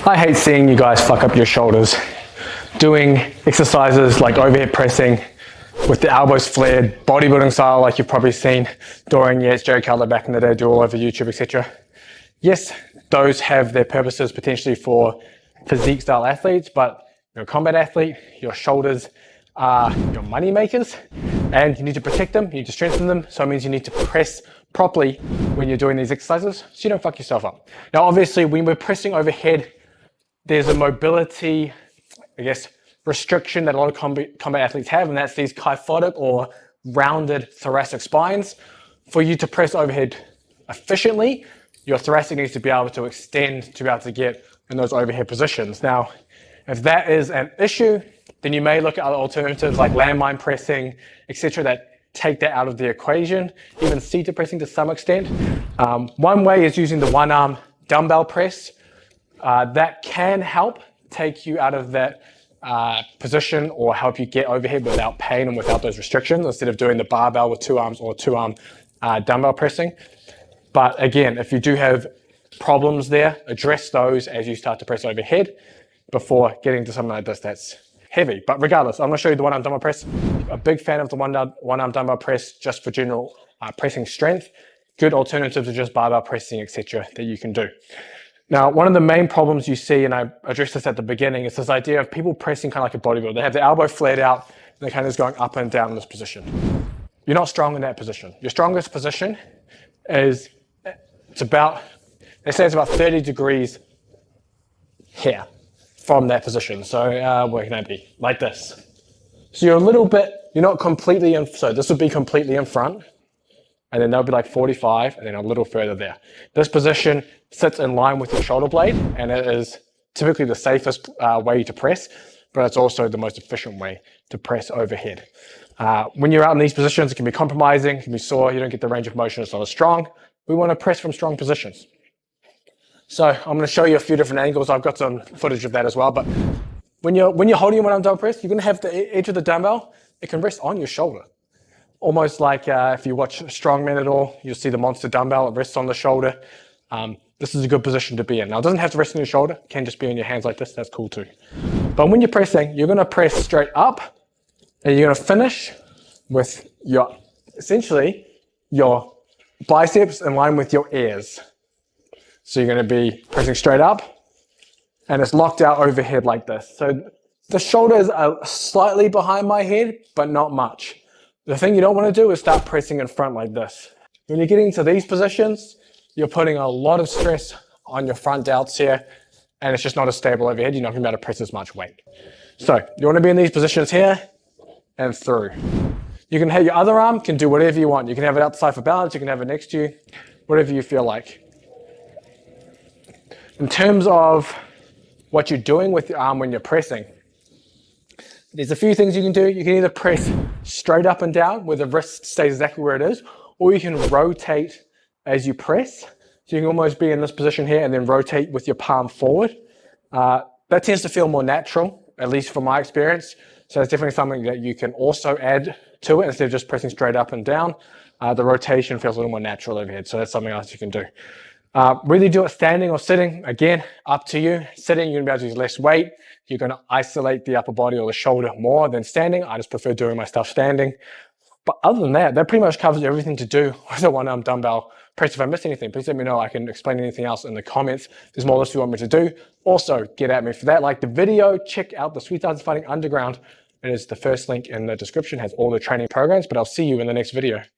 I hate seeing you guys fuck up your shoulders doing exercises like overhead pressing with the elbows flared, bodybuilding style like you've probably seen Dorian Yates, Jerry Cutler back in the day do all over YouTube, etc. Yes, those have their purposes potentially for physique style athletes, but you're a combat athlete, your shoulders are your money makers and you need to protect them, you need to strengthen them, so it means you need to press properly when you're doing these exercises so you don't fuck yourself up. Now obviously when we're pressing overhead, there's a mobility, restriction that a lot of combat athletes have, and that's these kyphotic or rounded thoracic spines. For you to press overhead efficiently, your thoracic needs to be able to extend to be able to get in those overhead positions. Now, if that is an issue, then you may look at other alternatives like landmine pressing, etc., that take that out of the equation, even seated pressing to some extent. One way is using the one arm dumbbell press. That can help take you out of that position or help you get overhead without pain and without those restrictions instead of doing the barbell with two arms or two arm dumbbell pressing. But again, if you do have problems there, address those as you start to press overhead before getting to something like this that's heavy. But regardless, I'm going to show you the one arm dumbbell press. A big fan of the one arm dumbbell press just for general pressing strength. Good alternative to just barbell pressing, etc., that you can do. Now, one of the main problems you see, and I addressed this at the beginning, is this idea of people pressing kind of like a bodybuilder. They have the elbow flared out, and they're kind of just going up and down in this position. You're not strong in that position. Your strongest position is, they say it's about 30 degrees here from that position. So where can I be? Like this. So you're a little bit, you're not completely in, so this would be completely in front, and then that'll be like 45, and then a little further there. This position sits in line with your shoulder blade, and it is typically the safest way to press, but it's also the most efficient way to press overhead. When you're out in these positions, it can be compromising, it can be sore, you don't get the range of motion, it's not as strong. We want to press from strong positions. So I'm going to show you a few different angles. I've got some footage of that as well, but when you're holding your one arm dumbbell press, you're going to have the edge of the dumbbell, it can rest on your shoulder. Almost like if you watch Strongman at all, you'll see the monster dumbbell, it rests on the shoulder. This is a good position to be in. Now, it doesn't have to rest on your shoulder, it can just be in your hands like this, that's cool too. But when you're pressing, you're gonna press straight up, and you're gonna finish with your, essentially, your biceps in line with your ears. So you're gonna be pressing straight up, and it's locked out overhead like this. So the shoulders are slightly behind my head, but not much. The thing you don't want to do is start pressing in front like this. When you're getting to these positions, you're putting a lot of stress on your front delts here, and it's just not as stable overhead. You're not going to be able to press as much weight. So you want to be in these positions here and through. You can have your other arm, can do whatever you want. You can have it outside for balance, you can have it next to you, whatever you feel like. In terms of what you're doing with your arm when you're pressing, there's a few things you can do. You can either press straight up and down where the wrist stays exactly where it is, or you can rotate as you press. So you can almost be in this position here and then rotate with your palm forward. That tends to feel more natural, at least from my experience. So it's definitely something that you can also add to it instead of just pressing straight up and down. The rotation feels a little more natural overhead, so that's something else you can do. Really do it standing or sitting, again, up to you. Sitting, you're gonna be able to use less weight. You're gonna isolate the upper body or the shoulder more than standing. I just prefer doing my stuff standing. But other than that, that pretty much covers everything to do with a one arm dumbbell press. If I missed anything, please let me know. I can explain anything else in the comments. There's more lists you want me to do. Also, get at me for that. Like the video, check out the Sweet Arts Fighting Underground. It is the first link in the description, has all the training programs, but I'll see you in the next video.